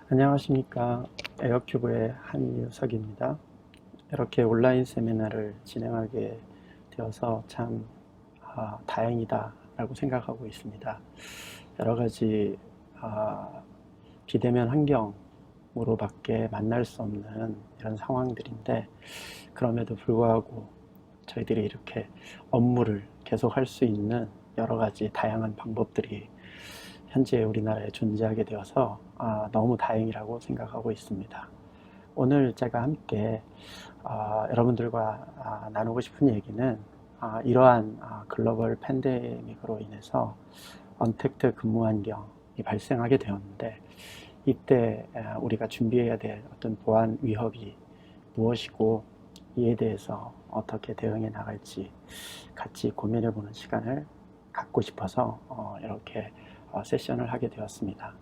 안녕하십니까. 에어큐브의 한유석입니다. 이렇게 온라인 세미나를 진행하게 되어서 참 다행이다 라고 생각하고 있습니다. 여러 가지 비대면 환경으로밖에 만날 수 없는 이런 상황들인데, 그럼에도 불구하고 저희들이 이렇게 업무를 계속 할 수 있는 여러 가지 다양한 방법들이 현재 우리나라에 존재하게 되어서 너무 다행이라고 생각하고 있습니다. 오늘 제가 함께 여러분들과 나누고 싶은 얘기는 이러한 글로벌 팬데믹으로 인해서 언택트 근무 환경이 발생하게 되었는데, 이때 우리가 준비해야 될 어떤 보안 위협이 무엇이고 이에 대해서 어떻게 대응해 나갈지 같이 고민해 보는 시간을 갖고 싶어서 이렇게 세션을 하게 되었습니다.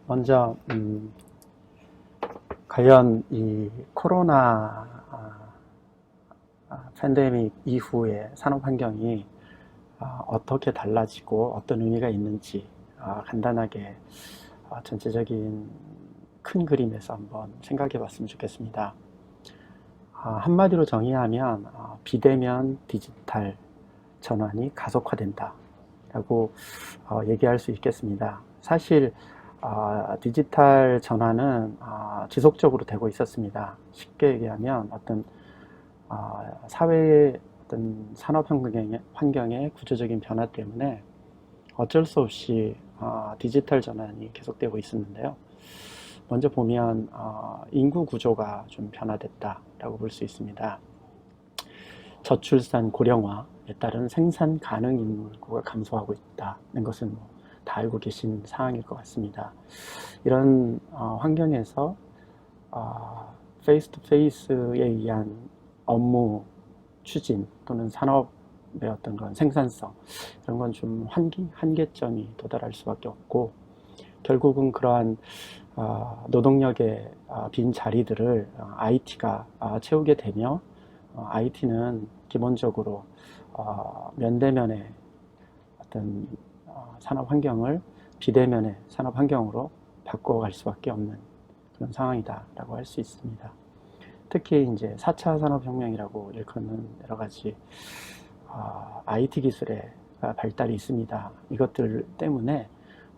먼저 과연 이 코로나 팬데믹 이후의 산업 환경이 어떻게 달라지고 어떤 의미가 있는지 간단하게 전체적인 큰 그림에서 한번 생각해 봤으면 좋겠습니다. 한마디로 정의하면 비대면 디지털 전환이 가속화된다 라고 얘기할 수 있겠습니다. 사실 디지털 전환은 지속적으로 되고 있었습니다. 쉽게 얘기하면 어떤 사회의 어떤 산업 환경의 구조적인 변화 때문에 어쩔 수 없이 디지털 전환이 계속되고 있었는데요. 먼저 보면 인구 구조가 좀 변화됐다라고 볼 수 있습니다. 저출산 고령화에 따른 생산 가능 인구가 감소하고 있다는 것은 다 알고 계신 사항일 것 같습니다. 이런 환경에서 페이스 투 페이스에 의한 업무 추진 또는 산업의 어떤 그런 생산성, 이런 건 좀 한계점이 도달할 수밖에 없고, 결국은 그러한 노동력의 빈 자리들을 IT가 채우게 되며, IT는 기본적으로 면대면의 어떤 산업 환경을 비대면의 산업 환경으로 바꿔갈 수밖에 없는 그런 상황이다라고 할 수 있습니다. 특히 이제 4차 산업혁명이라고 일컫는 여러 가지 IT 기술의 발달이 있습니다. 이것들 때문에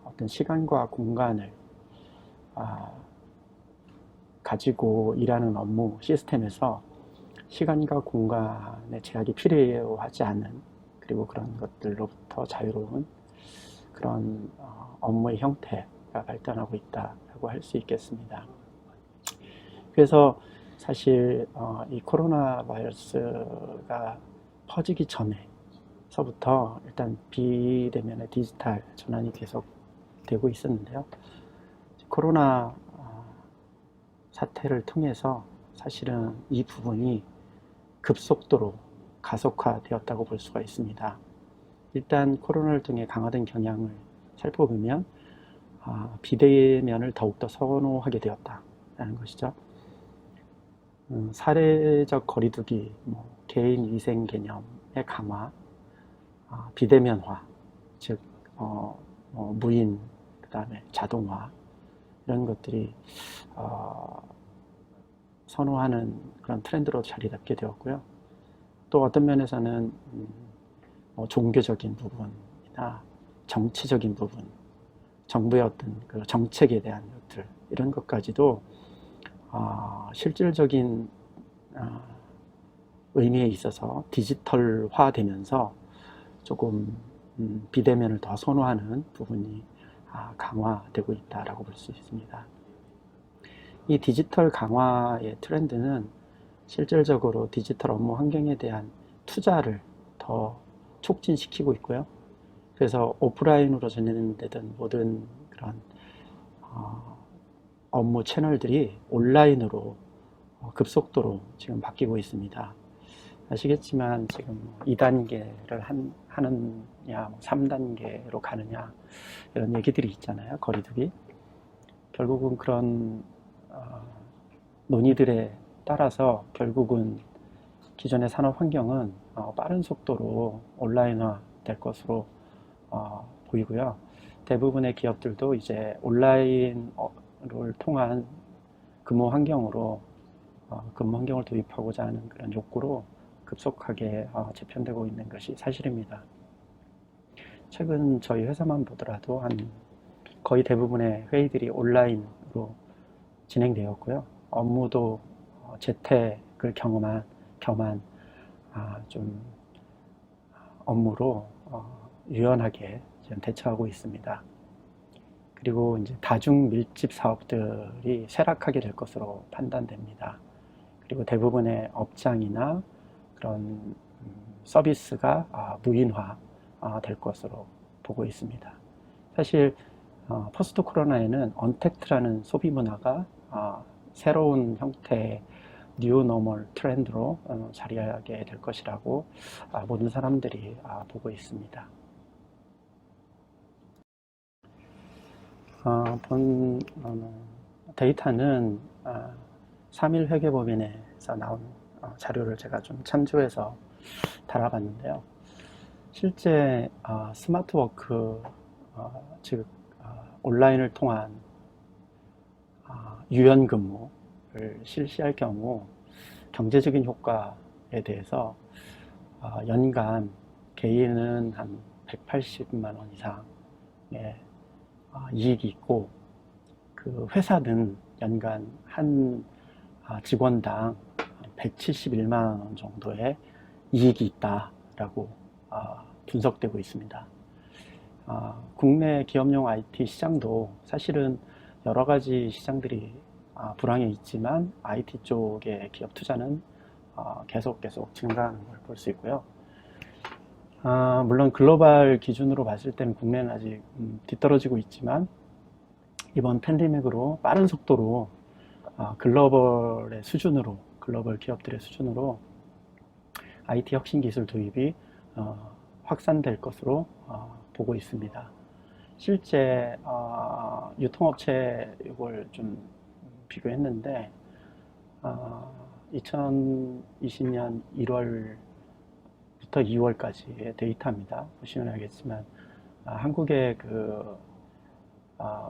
어떤 시간과 공간을 가지고 일하는 업무 시스템에서 시간과 공간의 제약이 필요하지 않은, 그리고 그런 것들로부터 자유로운 그런 업무의 형태가 발전하고 있다고 할 수 있겠습니다. 그래서 사실 이 코로나 바이러스가 퍼지기 전에서부터 일단 비대면의 디지털 전환이 계속 되고 있었는데요. 코로나 사태를 통해서 사실은 이 부분이 급속도로 가속화되었다고 볼 수가 있습니다. 일단 코로나를 통해 강화된 경향을 살펴보면 비대면을 더욱더 선호하게 되었다라는 것이죠. 사회적 거리두기, 개인 위생 개념의 강화, 비대면화, 즉 무인, 그 다음에 자동화, 이런 것들이 선호하는 그런 트렌드로 자리 잡게 되었고요. 또 어떤 면에서는 종교적인 부분이나 정치적인 부분, 정부의 어떤 그 정책에 대한 것들, 이런 것까지도 실질적인 의미에 있어서 디지털화 되면서 조금 비대면을 더 선호하는 부분이 강화되고 있다라고 볼 수 있습니다. 이 디지털 강화의 트렌드는 실질적으로 디지털 업무 환경에 대한 투자를 더 촉진시키고 있고요. 그래서 오프라인으로 진행되던 모든 그런 업무 채널들이 온라인으로 급속도로 지금 바뀌고 있습니다. 아시겠지만 지금 2단계를 하느냐, 3단계로 가느냐, 이런 얘기들이 있잖아요. 거리두기. 결국은 그런 논의들에 따라서 결국은 기존의 산업 환경은 빠른 속도로 온라인화 될 것으로 보이고요. 대부분의 기업들도 이제 온라인을 통한 근무 환경을 도입하고자 하는 그런 욕구로 급속하게 재편되고 있는 것이 사실입니다. 최근 저희 회사만 보더라도 거의 대부분의 회의들이 온라인으로 진행되었고요. 업무도 재택을 겸한 좀 업무로 유연하게 지금 대처하고 있습니다. 그리고 이제 다중 밀집 사업들이 쇠락하게 될 것으로 판단됩니다. 그리고 대부분의 업장이나 그런 서비스가 무인화 될 것으로 보고 있습니다. 사실 포스트 코로나에는 언택트라는 소비 문화가 새로운 형태의 뉴 노멀 트렌드로 자리하게 될 것이라고 모든 사람들이 보고 있습니다. 본 데이터는 3일 회계법인에서 나온 자료를 제가 좀 참조해서 달아봤는데요. 실제 스마트워크, 즉 온라인을 통한 유연근무를 실시할 경우 경제적인 효과에 대해서 연간 개인은 한 180만 원 이상의 이익이 있고, 그 회사는 연간 한 직원당 171만 원 정도의 이익이 있다라고 분석되고 있습니다. 국내 기업용 IT 시장도 사실은 여러 가지 시장들이 불황에 있지만 IT 쪽의 기업 투자는 계속 증가하는 걸 볼 수 있고요. 물론 글로벌 기준으로 봤을 때는 국내는 아직 뒤떨어지고 있지만, 이번 팬데믹으로 빠른 속도로 글로벌 기업들의 수준으로 IT 혁신 기술 도입이 확산될 것으로 보고 있습니다. 실제 유통업체 이걸 좀 비교했는데 2020년 1월부터 2월까지의 데이터입니다. 보시면 알겠지만 한국의 그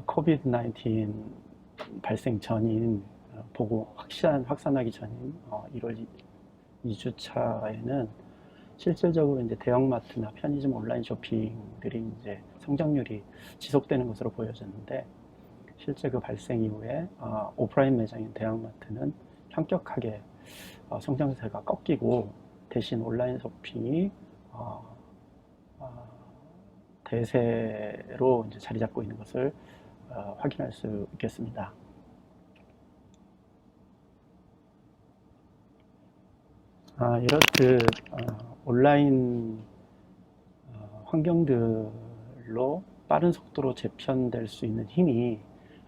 코비드-19 발생 전인 확산하기 전인 1월 2주차에는 실질적으로 이제 대형마트나 편의점 온라인 쇼핑들이 이제 성장률이 지속되는 것으로 보여졌는데, 실제 그 발생 이후에 오프라인 매장인 대형마트는 현격하게 성장세가 꺾이고 대신 온라인 쇼핑이 대세로 이제 자리 잡고 있는 것을 확인할 수 있겠습니다. 이렇듯 온라인 환경들로 빠른 속도로 재편될 수 있는 힘이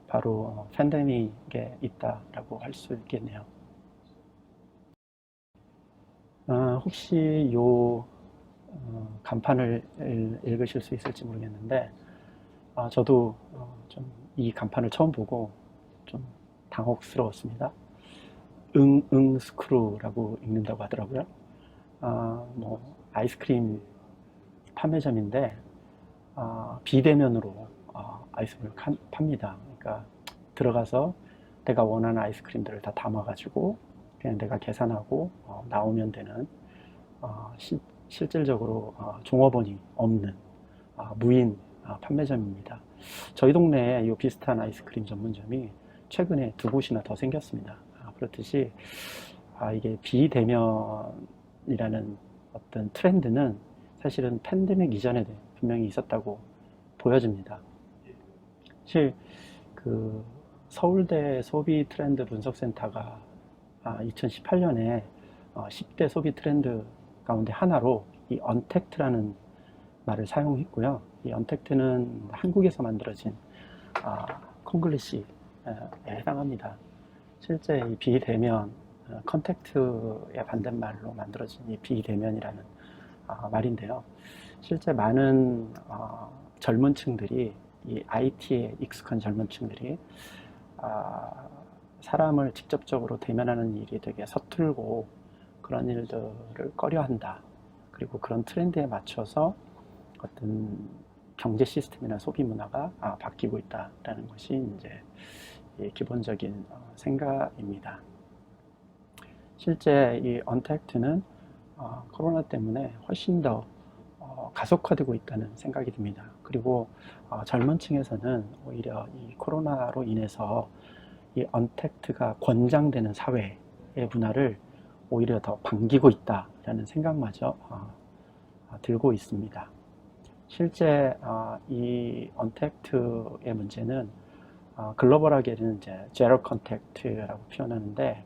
바로 팬데믹에 있다라고 할 수 있겠네요. 혹시 요 간판을 읽으실 수 있을지 모르겠는데, 저도 좀 이 간판을 처음 보고 좀 당혹스러웠습니다. 스크루라고 읽는다고 하더라고요. 아이스크림 판매점인데 비대면으로 아이스크림을 팝니다. 그러니까 들어가서 내가 원하는 아이스크림들을 다 담아가지고 그냥 내가 계산하고 나오면 되는, 실질적으로 종업원이 없는 무인 판매점입니다. 저희 동네에 이 비슷한 아이스크림 전문점이 최근에 2곳이나 더 생겼습니다. 그렇듯이 이게 비대면이라는 어떤 트렌드는 사실은 팬데믹 이전에 분명히 있었다고 보여집니다. 사실 그 서울대 소비 트렌드 분석센터가 2018년에 10대 소비 트렌드 가운데 하나로 이 언택트라는 말을 사용했고요. 이 언택트는 한국에서 만들어진 콩글리시에 해당합니다. 실제 이 비대면, 컨택트의 반대말로 만들어진 이 비대면이라는 말인데요. 실제 많은 젊은 층들이, 이 IT에 익숙한 젊은 층들이 사람을 직접적으로 대면하는 일이 되게 서툴고 그런 일들을 꺼려한다. 그리고 그런 트렌드에 맞춰서 어떤 경제 시스템이나 소비 문화가 바뀌고 있다라는 것이 이제 기본적인 생각입니다. 실제 이 언택트는 코로나 때문에 훨씬 더 가속화되고 있다는 생각이 듭니다. 그리고 젊은 층에서는 오히려 이 코로나로 인해서 이 언택트가 권장되는 사회의 문화를 오히려 더 반기고 있다라는 생각마저 들고 있습니다. 실제 이 언택트의 문제는 글로벌하게는 이제 제로 컨택트라고 표현하는데,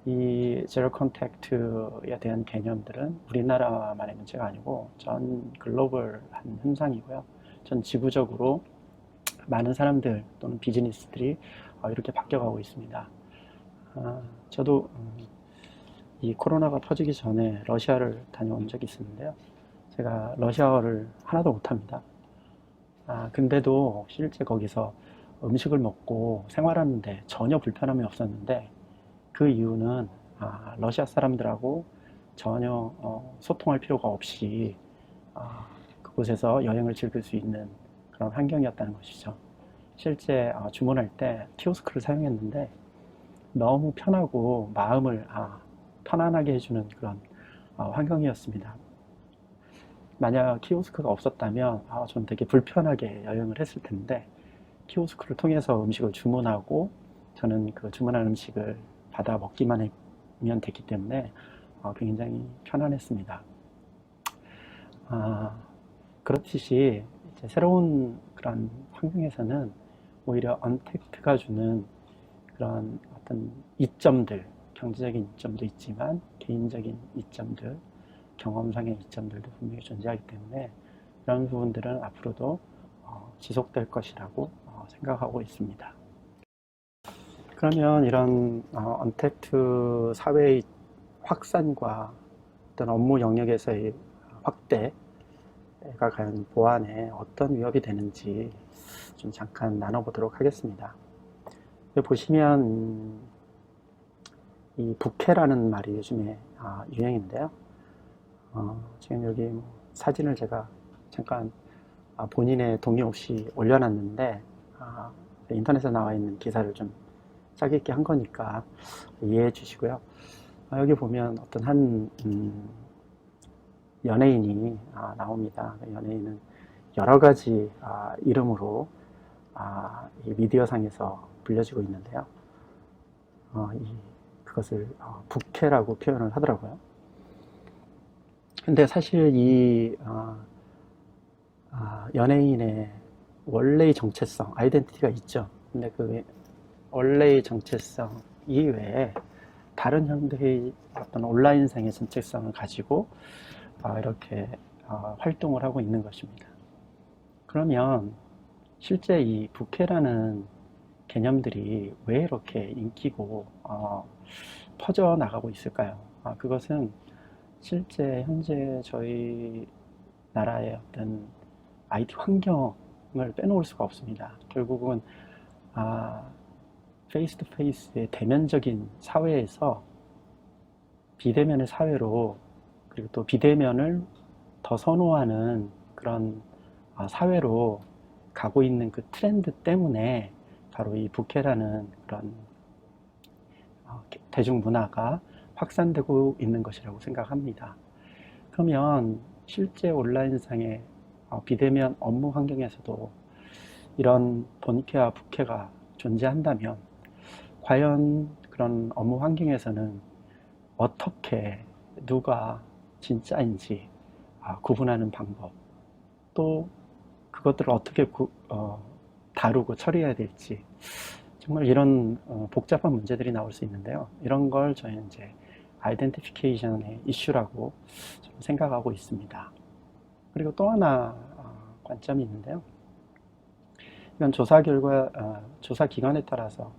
이 제로 컨택트에 대한 개념들은 우리나라만의 문제가 아니고 전 글로벌한 현상이고요. 전 지구적으로 많은 사람들 또는 비즈니스들이 이렇게 바뀌어가고 있습니다. 저도 이 코로나가 터지기 전에 러시아를 다녀온 적이 있었는데요. 제가 러시아어를 하나도 못합니다. 근데도 실제 거기서 음식을 먹고 생활하는데 전혀 불편함이 없었는데, 그 이유는 러시아 사람들하고 전혀 소통할 필요가 없이 그곳에서 여행을 즐길 수 있는 그런 환경이었다는 것이죠. 실제 주문할 때 키오스크를 사용했는데 너무 편하고 마음을 편안하게 해주는 그런 환경이었습니다. 만약 키오스크가 없었다면 전 되게 불편하게 여행을 했을 텐데, 키오스크를 통해서 음식을 주문하고 저는 그 주문한 음식을 받아 먹기만 하면 됐기 때문에 굉장히 편안했습니다. 그렇듯이 이제 새로운 그런 환경에서는 오히려 언택트가 주는 그런 어떤 이점들, 경제적인 이점도 있지만 개인적인 이점들, 경험상의 이점들도 분명히 존재하기 때문에 이런 부분들은 앞으로도 지속될 것이라고 생각하고 있습니다. 그러면 이런 언택트 사회의 확산과 어떤 업무 영역에서의 확대가 과연 보안에 어떤 위협이 되는지 좀 잠깐 나눠보도록 하겠습니다. 여기 보시면 이 부캐라는 말이 요즘에 유행인데요. 지금 여기 사진을 제가 잠깐 본인의 동의 없이 올려놨는데, 인터넷에 나와 있는 기사를 좀 짝 있게 한 거니까 이해해 주시고요. 여기 보면 어떤 한 연예인이 나옵니다. 연예인은 여러 가지 이름으로 이 미디어상에서 불려지고 있는데요. 그것을 부캐라고 표현을 하더라고요. 근데 사실 이 연예인의 원래의 정체성, 아이덴티티가 있죠. 근데 그 원래의 정체성 이외에 다른 형태의 어떤 온라인상의 정체성을 가지고 이렇게 활동을 하고 있는 것입니다. 그러면 실제 이 부캐라는 개념들이 왜 이렇게 인기고 퍼져나가고 있을까요? 그것은 실제 현재 저희 나라의 어떤 IT 환경을 빼놓을 수가 없습니다. 결국은 페이스 투 페이스의 대면적인 사회에서 비대면의 사회로, 그리고 또 비대면을 더 선호하는 그런 사회로 가고 있는 그 트렌드 때문에 바로 이 부캐라는 그런 대중문화가 확산되고 있는 것이라고 생각합니다. 그러면 실제 온라인상의 비대면 업무 환경에서도 이런 본캐와 부캐가 존재한다면 과연 그런 업무 환경에서는 어떻게 누가 진짜인지 구분하는 방법, 또 그것들을 어떻게 다루고 처리해야 될지, 정말 이런 복잡한 문제들이 나올 수 있는데요. 이런 걸 저희는 이제 아이덴티피케이션의 이슈라고 생각하고 있습니다. 그리고 또 하나 관점이 있는데요. 이건 조사 결과, 조사 기관에 따라서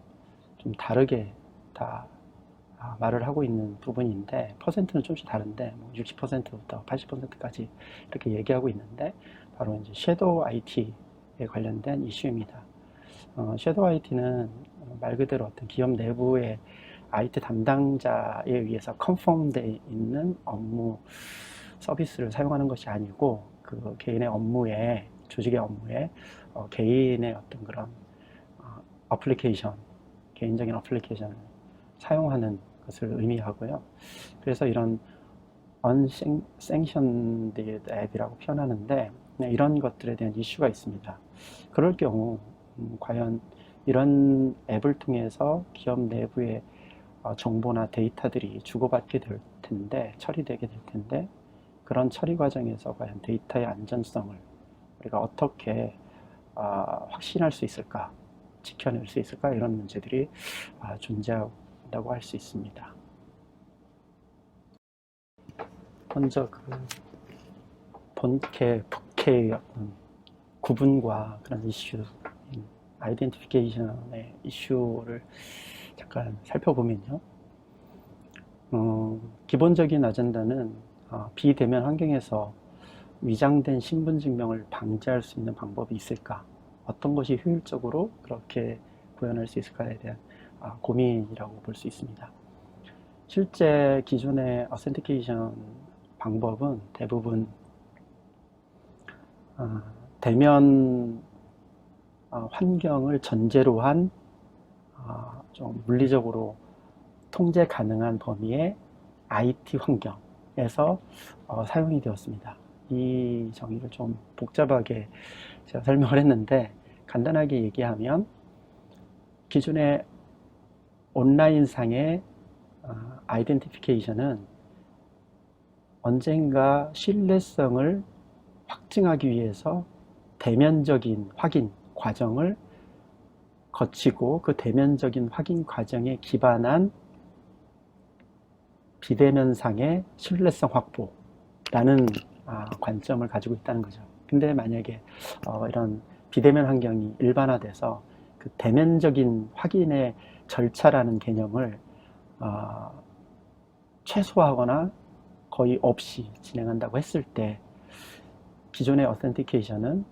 좀 다르게 다 말을 하고 있는 부분인데, 퍼센트는 조금씩 다른데 60%부터 80%까지 이렇게 얘기하고 있는데, 바로 이제 섀도우 IT에 관련된 이슈입니다. 섀도우 IT는 말 그대로 어떤 기업 내부의 IT 담당자에 의해서 컨펌되어 있는 업무 서비스를 사용하는 것이 아니고, 그 개인의 업무에 조직의 업무에 개인의 어떤 그런 어플리케이션, 개인적인 어플리케이션을 사용하는 것을 의미하고요. 그래서 이런 unsanctioned 앱이라고 표현하는데 이런 것들에 대한 이슈가 있습니다. 그럴 경우 과연 이런 앱을 통해서 기업 내부의 정보나 데이터들이 주고받게 될 텐데, 처리되게 될 텐데, 그런 처리 과정에서 과연 데이터의 안전성을 우리가 어떻게 확신할 수 있을까, 지켜낼 수 있을까, 이런 문제들이 존재한다고 할 수 있습니다. 먼저 본캐, 북캐의 어떤 구분과 그런 이슈, 아이덴티피케이션의 이슈를 잠깐 살펴보면요. 기본적인 아젠다는 비대면 환경에서 위장된 신분증명을 방지할 수 있는 방법이 있을까? 어떤 것이 효율적으로 그렇게 구현할 수 있을까에 대한 고민이라고 볼 수 있습니다. 실제 기존의 어센티케이션 방법은 대부분 대면 환경을 전제로 한 좀 물리적으로 통제 가능한 범위의 IT 환경에서 사용이 되었습니다. 이 정의를 좀 복잡하게 제가 설명을 했는데 간단하게 얘기하면 기존의 온라인상의 아이덴티피케이션은 언젠가 신뢰성을 확증하기 위해서 대면적인 확인 과정을 거치고 그 대면적인 확인 과정에 기반한 비대면상의 신뢰성 확보라는 관점을 가지고 있다는 거죠. 근데 만약에 이런 비대면 환경이 일반화돼서 그 대면적인 확인의 절차라는 개념을 최소화하거나 거의 없이 진행한다고 했을 때 기존의 어센티케이션은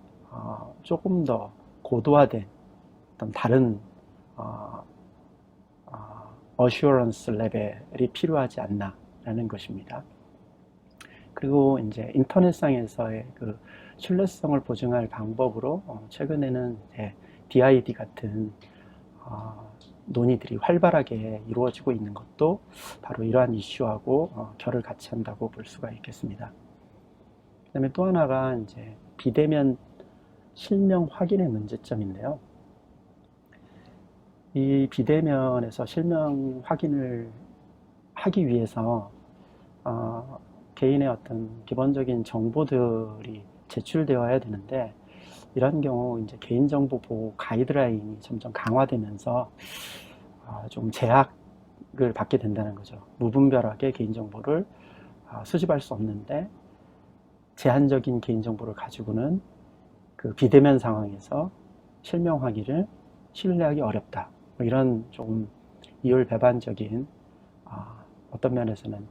조금 더 고도화된 어떤 다른 어슈어런스 레벨이 필요하지 않나라는 것입니다. 그리고 이제 인터넷상에서의 그 신뢰성을 보증할 방법으로 최근에는 이제 DID 같은 논의들이 활발하게 이루어지고 있는 것도 바로 이러한 이슈하고 결을 같이 한다고 볼 수가 있겠습니다. 그 다음에 또 하나가 이제 비대면 실명 확인의 문제점인데요. 이 비대면에서 실명 확인을 하기 위해서 개인의 어떤 기본적인 정보들이 제출되어야 되는데 이런 경우 이제 개인정보 보호 가이드라인이 점점 강화되면서 좀 제약을 받게 된다는 거죠. 무분별하게 개인정보를 수집할 수 없는데 제한적인 개인정보를 가지고는 그 비대면 상황에서 실명 확인을 신뢰하기 어렵다. 뭐 이런 좀 이율배반적인 어떤 면에서는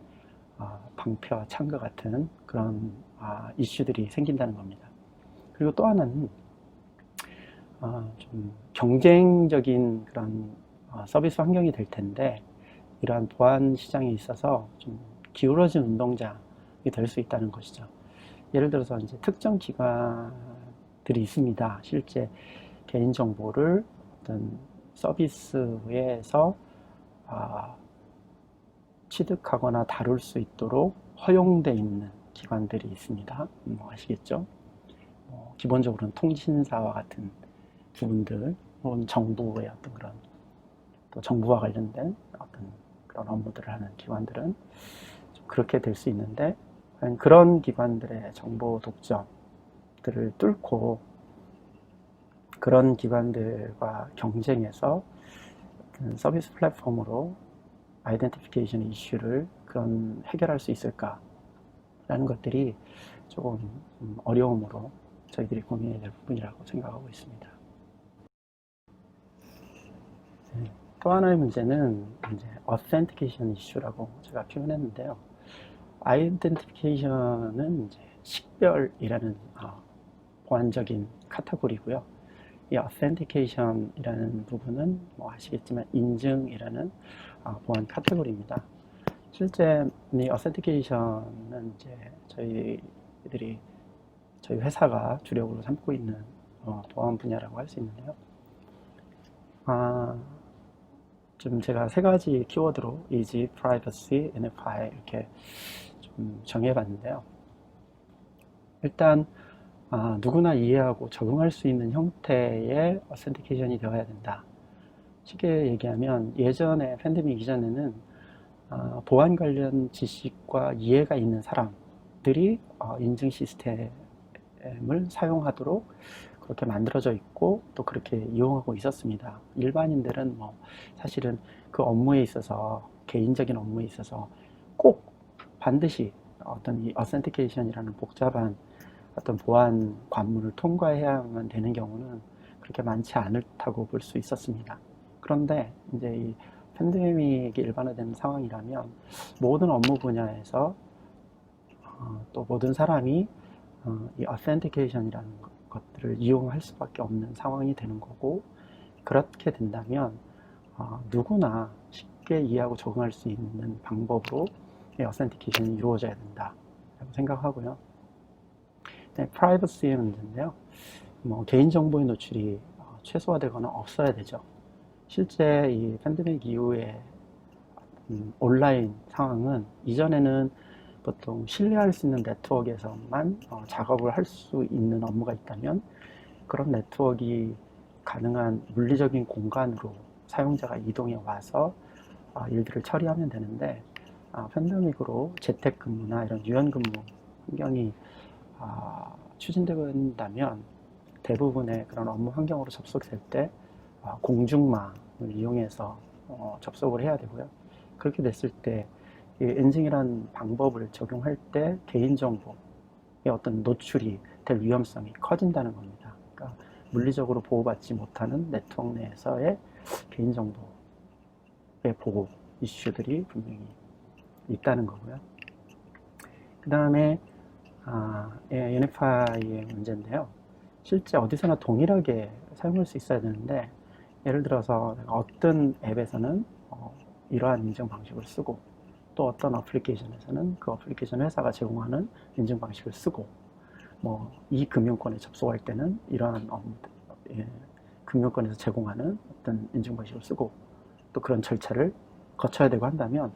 방패와 창과 같은 그런 이슈들이 생긴다는 겁니다. 그리고 또 하나는 좀 경쟁적인 그런 서비스 환경이 될 텐데 이러한 보안 시장에 있어서 좀 기울어진 운동장이 될 수 있다는 것이죠. 예를 들어서 이제 특정 기관들이 있습니다. 실제 개인정보를 어떤 서비스에서 취득하거나 다룰 수 있도록 허용되어 있는 기관들이 있습니다. 아시겠죠? 기본적으로는 통신사와 같은 부분들, 혹은 정부의 어떤 그런 또 정부와 관련된 어떤 그런 업무들을 하는 기관들은 좀 그렇게 될 수 있는데 그런 기관들의 정보 독점들을 뚫고 그런 기관들과 경쟁해서 서비스 플랫폼으로 아이덴티피케이션 이슈를 그런 해결할 수 있을까라는 것들이 조금 어려움으로 저희들이 고민해야 될 부분이라고 생각하고 있습니다. 또 하나의 문제는 이제 authentication 이슈라고 제가 표현했는데요. 아이덴티피케이션은 이제 식별이라는 보안적인 카테고리고요. 이 authentication이라는 부분은 뭐 아시겠지만 인증이라는 보안 카테고리입니다. 실제 이 authentication은 이제 저희들이 저희 회사가 주력으로 삼고 있는 보안 분야라고 할 수 있는데요. 좀 제가 세 가지 키워드로 easy, privacy, NFI 이렇게 좀 정해봤는데요. 일단 누구나 이해하고 적응할 수 있는 형태의 어센티케이션이 되어야 된다. 쉽게 얘기하면 예전에 팬데믹 이전에는 보안 관련 지식과 이해가 있는 사람들이 인증 시스템을 사용하도록 그렇게 만들어져 있고 또 그렇게 이용하고 있었습니다. 일반인들은 뭐 사실은 그 업무에 있어서 개인적인 업무에 있어서 꼭 반드시 어떤 이 어센티케이션이라는 복잡한 어떤 보안 관문을 통과해야만 되는 경우는 그렇게 많지 않다고 볼 수 있었습니다. 그런데 이제 이 팬데믹이 일반화되는 상황이라면 모든 업무 분야에서 또 모든 사람이 이 authentication이라는 것들을 이용할 수밖에 없는 상황이 되는 거고, 그렇게 된다면 누구나 쉽게 이해하고 적응할 수 있는 방법으로 이 authentication이 이루어져야 된다고 생각하고요. 네, 프라이버시의 문제인데요. 개인정보의 노출이 최소화되거나 없어야 되죠. 실제 이 팬데믹 이후에 온라인 상황은 이전에는 보통 신뢰할 수 있는 네트워크에서만 작업을 할 수 있는 업무가 있다면 그런 네트워크가 가능한 물리적인 공간으로 사용자가 이동해 와서 일들을 처리하면 되는데 팬데믹으로 재택근무나 이런 유연근무 환경이 추진되고 있다면 대부분의 그런 업무 환경으로 접속될 때 공중망을 이용해서 접속을 해야 되고요. 그렇게 됐을 때 이 인증이라는 방법을 적용할 때 개인정보의 어떤 노출이 될 위험성이 커진다는 겁니다. 그러니까 물리적으로 보호받지 못하는 네트워크 내에서의 개인정보의 보호 이슈들이 분명히 있다는 거고요. 그 다음에 NFI의 문제인데요. 실제 어디서나 동일하게 사용할 수 있어야 되는데, 예를 들어서 어떤 앱에서는 이러한 인증 방식을 쓰고 또 어떤 어플리케이션에서는 그 어플리케이션 회사가 제공하는 인증 방식을 쓰고, 이 금융권에 접속할 때는 이러한 금융권에서 제공하는 어떤 인증 방식을 쓰고 또 그런 절차를 거쳐야 되고 한다면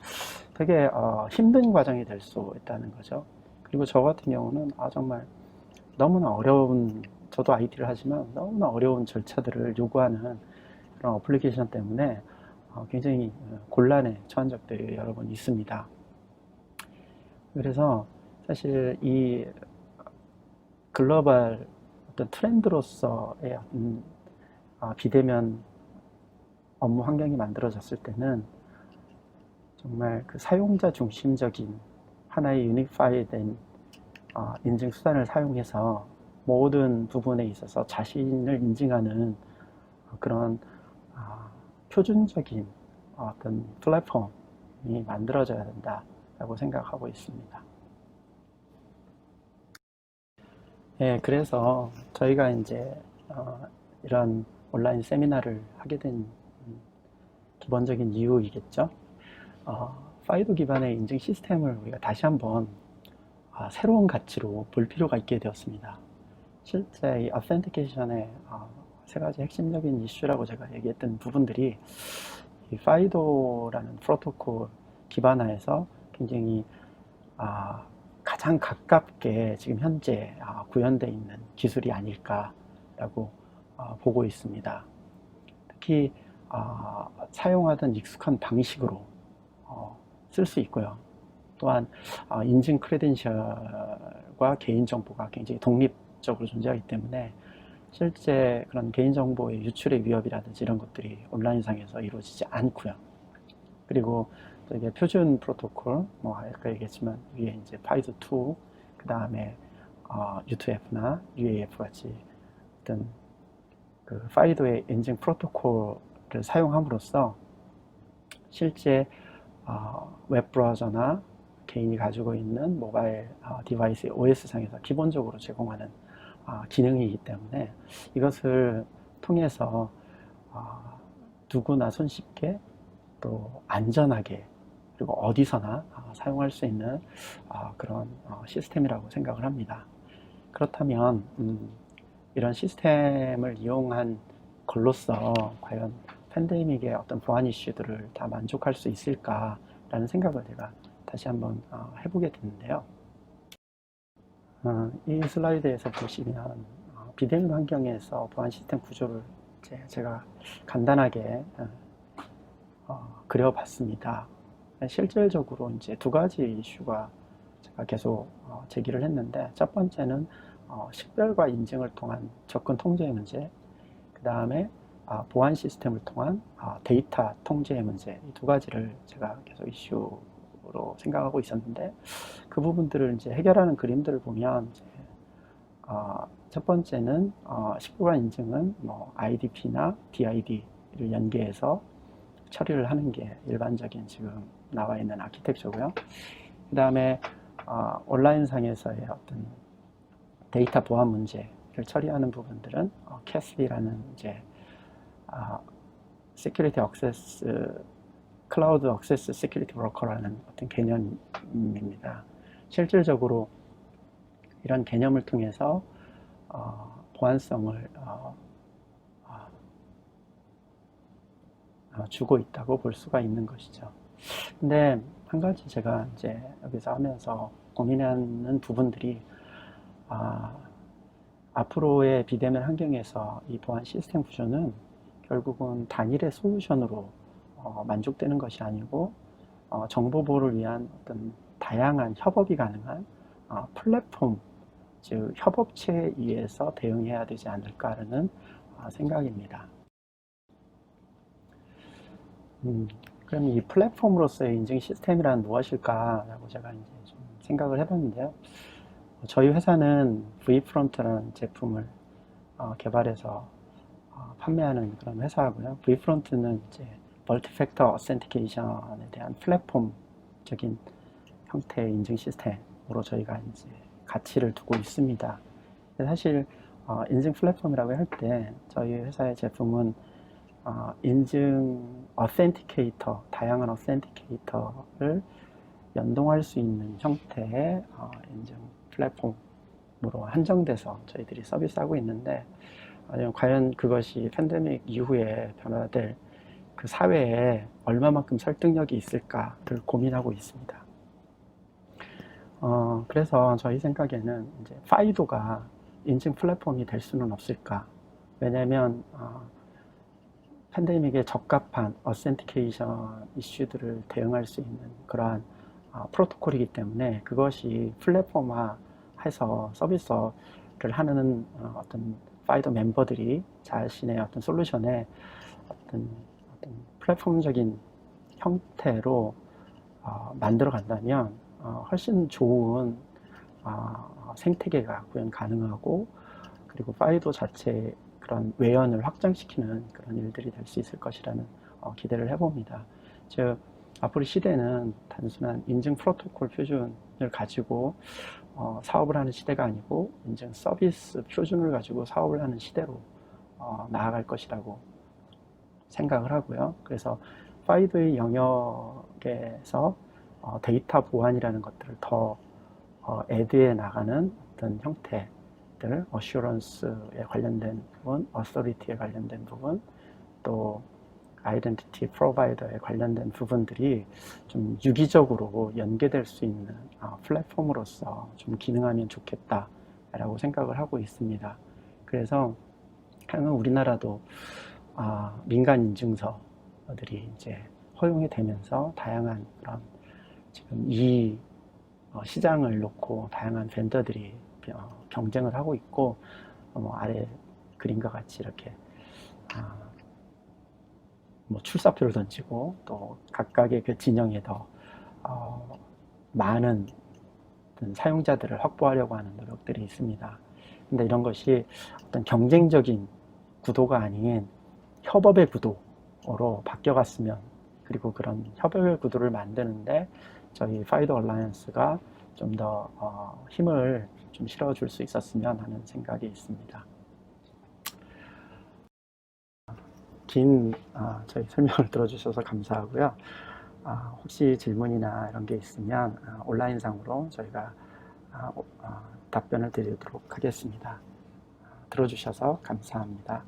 되게 힘든 과정이 될 수 있다는 거죠. 그리고 저 같은 경우는 정말 너무나 어려운, 저도 IT를 하지만 너무나 어려운 절차들을 요구하는 그런 어플리케이션 때문에 굉장히 곤란에 처한 적들이 여러 번 있습니다. 그래서 사실 이 글로벌 어떤 트렌드로서의 비대면 업무 환경이 만들어졌을 때는 정말 그 사용자 중심적인 하나의 유니파이된 인증 수단을 사용해서 모든 부분에 있어서 자신을 인증하는 그런 표준적인 어떤 플랫폼이 만들어져야 된다라고 생각하고 있습니다. 예, 그래서 저희가 이제 이런 온라인 세미나를 하게 된 기본적인 이유이겠죠. 파이도 기반의 인증 시스템을 우리가 다시 한번 새로운 가치로 볼 필요가 있게 되었습니다. 실제 이 authentication의 세 가지 핵심적인 이슈라고 제가 얘기했던 부분들이 이 파이도라는 프로토콜 기반하에서 굉장히 가장 가깝게 지금 현재 구현되어 있는 기술이 아닐까라고 보고 있습니다. 특히 사용하던 익숙한 방식으로 쓸 수 있고요. 또한 인증 크레덴셜과 개인정보가 굉장히 독립적으로 존재하기 때문에 실제 그런 개인정보의 유출의 위협이라든지 이런 것들이 온라인상에서 이루어지지 않고요. 그리고 또 이게 표준 프로토콜, 아까 얘기했지만 위에 이제 파이도2, 그 다음에 U2F나 UAF 같이 어떤 그 파이도의 인증 프로토콜을 사용함으로써 실제 웹 브라우저나 개인이 가지고 있는 모바일 디바이스의 OS상에서 기본적으로 제공하는 기능이기 때문에 이것을 통해서 누구나 손쉽게 또 안전하게 그리고 어디서나 사용할 수 있는 그런 시스템이라고 생각을 합니다. 그렇다면 이런 시스템을 이용한 걸로써 과연 팬데믹의 어떤 보안 이슈들을 다 만족할 수 있을까라는 생각을 제가 다시 한번 해보게 됐는데요. 이 슬라이드에서 보시면 비대면 환경에서 보안 시스템 구조를 제가 간단하게 그려봤습니다. 실질적으로 이제 두 가지 이슈가 제가 계속 제기를 했는데, 첫 번째는 식별과 인증을 통한 접근 통제의 문제, 그 다음에 보안 시스템을 통한 데이터 통제의 문제, 이 두 가지를 제가 계속 이슈로 생각하고 있었는데, 그 부분들을 이제 해결하는 그림들을 보면 이제 첫 번째는 식별과 인증은 뭐 IDP나 DID를 연계해서 처리를 하는 게 일반적인 지금 나와 있는 아키텍처고요. 그 다음에 온라인상에서의 어떤 데이터 보안 문제를 처리하는 부분들은 CASB라는 이제 Security Access Cloud Access Security Broker라는 어떤 개념입니다. 실질적으로 이런 개념을 통해서 보안성을 주고 있다고 볼 수가 있는 것이죠. 근데 한 가지 제가 이제 여기서 하면서 고민하는 부분들이 앞으로의 비대면 환경에서 이 보안 시스템 구조는 결국은 단일의 솔루션으로 만족되는 것이 아니고 정보 보호를 위한 어떤 다양한 협업이 가능한 플랫폼, 즉 협업체에 의해서 대응해야 되지 않을까라는 생각입니다. 그럼 이 플랫폼으로서의 인증 시스템이란 무엇일까라고 제가 이제 좀 생각을 해봤는데요. 저희 회사는 Vfront라는 제품을 개발해서 판매하는 그런 회사고요. Vfront는 이제 멀티팩터 어센티케이션에 대한 플랫폼적인 형태의 인증 시스템으로 저희가 이제 가치를 두고 있습니다. 사실 인증 플랫폼이라고 할 때 저희 회사의 제품은 인증 어센티케이터, 다양한 어센티케이터를 연동할 수 있는 형태의 인증 플랫폼으로 한정돼서 저희들이 서비스하고 있는데, 과연 그것이 팬데믹 이후에 변화될 그 사회에 얼마만큼 설득력이 있을까를 고민하고 있습니다. 그래서 저희 생각에는 이제 파이도가 인증 플랫폼이 될 수는 없을까. 왜냐하면 팬데믹에 적합한 어센티케이션 이슈들을 대응할 수 있는 그러한 프로토콜이기 때문에 그것이 플랫폼화해서 서비스를 하는 어떤 파이도 멤버들이 자신의 어떤 솔루션에 어떤 플랫폼적인 형태로 만들어 간다면 훨씬 좋은 생태계가 구현 가능하고, 그리고 파이도 자체 그런 외연을 확장시키는 그런 일들이 될 수 있을 것이라는 기대를 해봅니다. 즉 앞으로 시대는 단순한 인증 프로토콜 표준을 가지고 사업을 하는 시대가 아니고 인증 서비스 표준을 가지고 사업을 하는 시대로 나아갈 것이라고 생각을 하고요. 그래서 파이도의 영역에서 데이터 보안이라는 것들을 더 애드해 나가는 어떤 형태들, 어슈런스에 관련된 부분, 어서리티에 관련된 부분, 또 아이덴티티 프로바이더에 관련된 부분들이 좀 유기적으로 연계될 수 있는 플랫폼으로서 좀 기능하면 좋겠다라고 생각을 하고 있습니다. 그래서 향후 우리나라도 민간 인증서들이 이제 허용이 되면서 다양한 그런 지금 이 시장을 놓고 다양한 벤더들이 경쟁을 하고 있고, 아래 그림과 같이 이렇게 뭐 출사표를 던지고 또 각각의 그 진영에 더 많은 사용자들을 확보하려고 하는 노력들이 있습니다. 근데 이런 것이 어떤 경쟁적인 구도가 아닌 협업의 구도로 바뀌어갔으면, 그리고 그런 협업의 구도를 만드는데 저희 파이도 얼라이언스가 좀 더 힘을 좀 실어줄 수 있었으면 하는 생각이 있습니다. 긴 저희 설명을 들어주셔서 감사하고요. 혹시 질문이나 이런 게 있으면 온라인상으로 저희가 답변을 드리도록 하겠습니다. 들어주셔서 감사합니다.